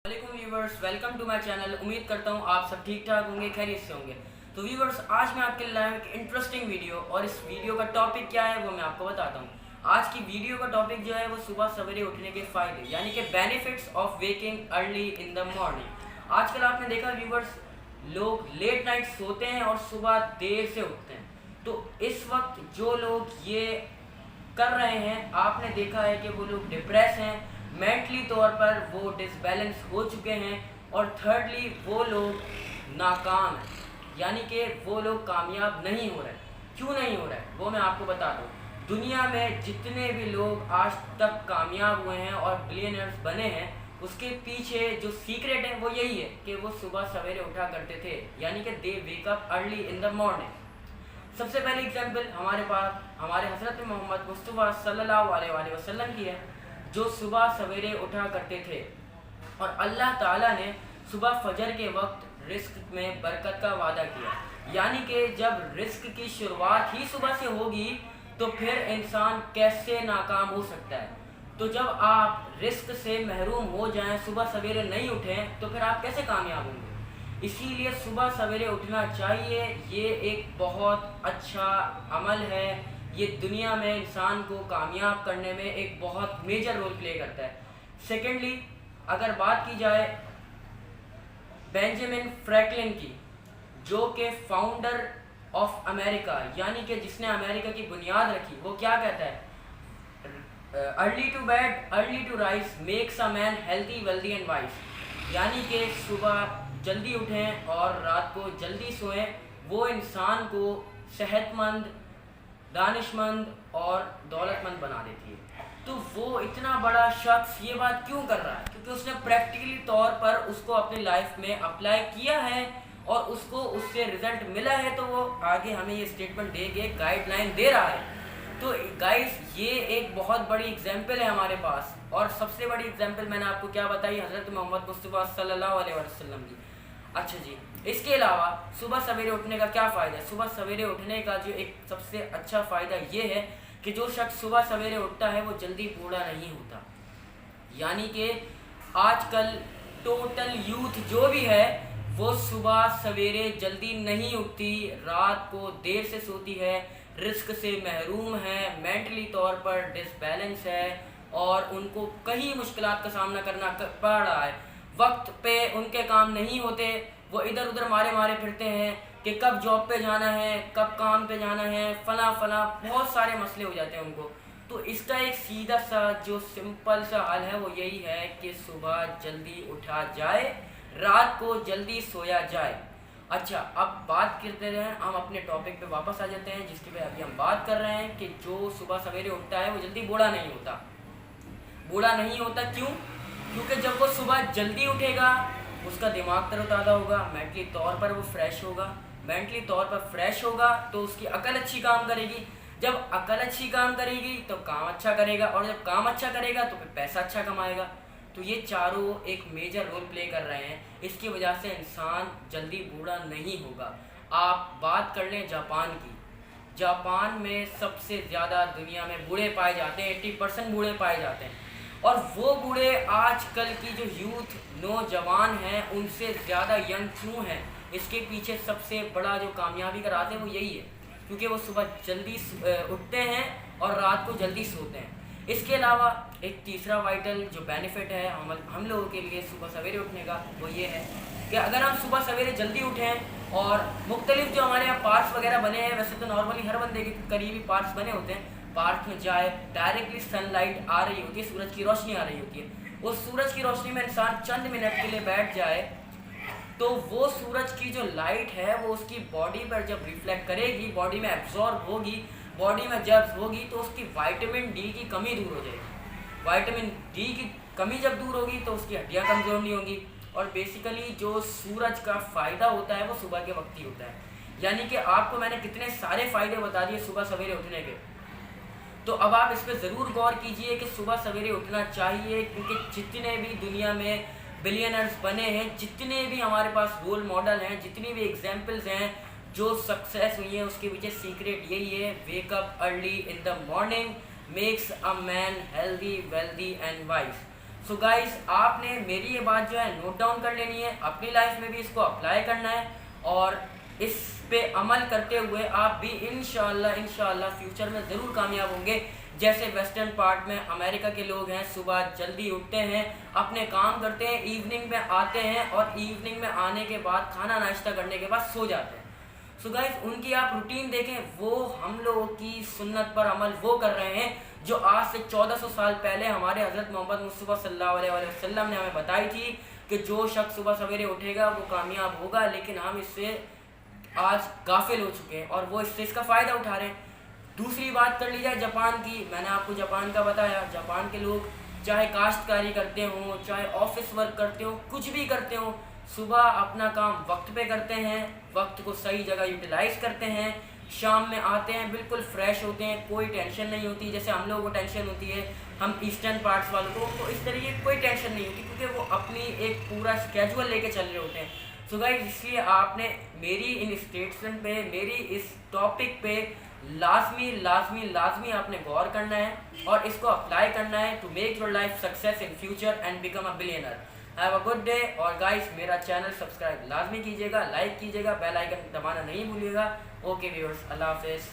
वालेकुम viewers, welcome to my channel. उम्मीद करता हूँ आप सब ठीक ठाक होंगे, खैरियत से होंगे। तो व्यूवर्स, आज मैं आपके लिए लाया हूं एक इंटरेस्टिंग वीडियो, और इस वीडियो का टॉपिक क्या है वो मैं आपको बताता हूँ। आज की वीडियो का टॉपिक जो है वो सुबह सवेरे उठने के फ़ायदे, यानी कि benefits of waking early in the morning. आजकल आपने देखा व्यूवर्स, लोग लेट नाइट सोते हैं और सुबह देर से उठते हैं। तो इस वक्त जो लोग ये कर रहे हैं, आपने देखा है कि वो लोग डिप्रेस हैं, मेंटली तौर पर वो डिसबैलेंस हो चुके हैं, और थर्डली वो लोग नाकाम हैं, यानी कि वो लोग कामयाब नहीं हो रहे। क्यों नहीं हो रहे वो मैं आपको बता दूँ। दुनिया में जितने भी लोग आज तक कामयाब हुए हैं और बिलियनर्स बने हैं, उसके पीछे जो सीक्रेट है वो यही है कि वो सुबह सवेरे उठा करते थे, यानी कि they wake up early in the morning. सबसे पहली एग्जांपल हमारे पास हमारे हज़रत मोहम्मद मुस्तफ़ा सल्लल्लाहु अलैहि वसल्लम की है, जो सुबह सवेरे उठा करते थे। और अल्लाह ताला ने सुबह फजर के वक्त रिस्क में बरकत का वादा किया, यानी कि जब रिस्क की शुरुआत ही सुबह से होगी तो फिर इंसान कैसे नाकाम हो सकता है। तो जब आप रिस्क से महरूम हो जाएं, सुबह सवेरे नहीं उठें, तो फिर आप कैसे कामयाब होंगे। इसीलिए सुबह सवेरे उठना चाहिए। ये एक बहुत अच्छा अमल है, ये दुनिया में इंसान को कामयाब करने में एक बहुत मेजर रोल प्ले करता है। सेकेंडली, अगर बात की जाए बेंजामिन फ्रैंकलिन की, जो कि फाउंडर ऑफ अमेरिका, यानी कि जिसने अमेरिका की बुनियाद रखी, वो क्या कहता है, early to bed early to rise makes a man healthy wealthy and wise. यानी कि सुबह जल्दी उठें और रात को जल्दी सोएं, वो इंसान को सेहतमंद, दानिशमंद और दौलतमंद बना देती है। तो वो इतना बड़ा शख्स ये बात क्यों कर रहा है? क्योंकि उसने प्रैक्टिकली तौर पर उसको अपनी लाइफ में अप्लाई किया है और उसको उससे रिजल्ट मिला है, तो वो आगे हमें ये स्टेटमेंट दे के गाइडलाइन दे रहा है। तो गाइस, ये एक बहुत बड़ी एग्जाम्पल है हमारे पास। और सबसे बड़ी एग्जाम्पल मैंने आपको क्या बताई, हज़रत मोहम्मद मुस्तफ़ा सल्लल्लाहु अलैहि वसल्लम की। अच्छा जी, इसके अलावा सुबह सवेरे उठने का क्या फ़ायदा है? सुबह सवेरे उठने का जो एक सबसे अच्छा फ़ायदा ये है कि जो शख्स सुबह सवेरे उठता है वो जल्दी बूढ़ा नहीं होता। यानी कि आजकल टोटल यूथ जो भी है वो सुबह सवेरे जल्दी नहीं उठती, रात को देर से सोती है, रिस्क से महरूम है, मेंटली तौर पर डिसबैलेंस है, और उनको कई मुश्किलात का सामना करना पड़ रहा है। वक्त पे उनके काम नहीं होते, वो इधर उधर मारे मारे फिरते हैं कि कब जॉब पे जाना है, कब काम पे जाना है, फला फला बहुत सारे मसले हो जाते हैं उनको। तो इसका एक सीधा सा जो सिंपल सा हल है वो यही है कि सुबह जल्दी उठा जाए, रात को जल्दी सोया जाए। अच्छा, अब बात करते हैं, हम अपने टॉपिक पे वापस आ जाते हैं, जिसके पे अभी हम बात कर रहे हैं कि जो सुबह सवेरे उठता है वो जल्दी बूढ़ा नहीं होता। बूढ़ा नहीं होता क्यों? क्योंकि जब वो सुबह जल्दी उठेगा, उसका दिमाग तरोताज़ा होगा, मेंटली तौर पर वो फ्रेश होगा। मेंटली तौर पर फ्रेश होगा तो उसकी अकल अच्छी काम करेगी। जब अकल अच्छी काम करेगी तो काम अच्छा करेगा, और जब काम अच्छा करेगा तो फिर पैसा अच्छा कमाएगा। तो ये चारों एक मेजर रोल प्ले कर रहे हैं। इसकी वजह से इंसान जल्दी बूढ़ा नहीं होगा। आप बात कर लें जापान की, जापान में सबसे ज़्यादा दुनिया में बूढ़े पाए जाते हैं, 80% बूढ़े पाए जाते हैं। और वो बूढ़े आजकल की जो यूथ नौजवान हैं उनसे ज़्यादा यंग क्यों हैं? इसके पीछे सबसे बड़ा जो कामयाबी का राज है वो यही है, क्योंकि वो सुबह जल्दी उठते हैं और रात को जल्दी सोते हैं। इसके अलावा एक तीसरा वाइटल जो बेनिफिट है हम लोगों के लिए सुबह सवेरे उठने का, वो ये है कि अगर हम सुबह सवेरे जल्दी उठें और मुख्तलिफ जो हमारे यहाँ पार्क्स वगैरह बने हैं, वैसे तो नॉर्मली हर बंदे के करीबी पार्क्स बने होते हैं, पार्क में जाए, डायरेक्टली सनलाइट आ रही होती है, सूरज की रोशनी आ रही होती है, उस सूरज की रोशनी में इंसान चंद मिनट के लिए बैठ जाए, तो वो सूरज की जो लाइट है वो उसकी बॉडी पर जब रिफ्लेक्ट करेगी, बॉडी में एब्जॉर्ब होगी, बॉडी में जब होगी तो उसकी विटामिन डी की कमी दूर हो जाएगी। विटामिन डी की कमी जब दूर होगी तो उसकी हड्डियाँ कमज़ोर नहीं होंगी। और बेसिकली जो सूरज का फ़ायदा होता है वो सुबह के वक्त ही होता है। यानी कि आपको मैंने कितने सारे फ़ायदे बता दिए सुबह सवेरे उठने के। तो अब आप इस पर ज़रूर गौर कीजिए कि सुबह सवेरे उठना चाहिए, क्योंकि जितने भी दुनिया में बिलियनर्स बने हैं, जितने भी हमारे पास रोल मॉडल हैं, जितनी भी एग्जांपल्स हैं जो सक्सेस हुई हैं, उसके पीछे सीक्रेट यही है, वेक up early in the morning makes a man healthy wealthy and wise. So guys, आपने मेरी ये बात जो है नोट डाउन कर लेनी है, अपनी लाइफ में भी इसको अप्लाई करना है और इस पे अमल करते हुए आप भी इंशाल्लाह फ्यूचर में ज़रूर कामयाब होंगे। जैसे वेस्टर्न पार्ट में अमेरिका के लोग हैं, सुबह जल्दी उठते हैं, अपने काम करते हैं, इवनिंग में आते हैं और इवनिंग में आने के बाद खाना नाश्ता करने के बाद सो जाते हैं। सो गाइस, उनकी आप रूटीन देखें, वो हम लोगों की सुन्नत पर अमल वो कर रहे हैं जो आज से 1400 साल पहले हमारे हज़रत मोहम्मद मुस्तफ़ा सल्लल्लाहु अलैहि वसल्लम ने हमें बताई थी कि जो शख्स सुबह सवेरे उठेगा वो कामयाब होगा। लेकिन हम इससे आज गाफिल हो चुके हैं और वो इससे इसका फ़ायदा उठा रहे हैं। दूसरी बात कर ली जाए जापान की, मैंने आपको जापान का बताया। जापान के लोग चाहे काश्तकारी करते हों, चाहे ऑफिस वर्क करते हो, कुछ भी करते हो, सुबह अपना काम वक्त पे करते हैं, वक्त को सही जगह यूटिलाइज करते हैं, शाम में आते हैं बिल्कुल फ्रेश होते हैं, कोई टेंशन नहीं होती जैसे हम लोगों को टेंशन होती है, हम ईस्टर्न पार्ट्स वालों को, उनको इस तरीके की कोई टेंशन नहीं होती क्योंकि वो अपनी एक पूरा स्केजुअल लेके चल रहे होते हैं। सो गाइस, इसलिए आपने मेरी इन स्टेटमेंट पे, मेरी इस टॉपिक पे लाजमी आपने गौर करना है और इसको अप्लाई करना है to make your life success in future and become a billionaire. Have a good day. और गाइस, मेरा चैनल सब्सक्राइब लाजमी कीजिएगा, लाइक कीजिएगा, बेल आइकन दबाना नहीं भूलिएगा। ओके व्यूअर्स, अल्लाह हाफिज़।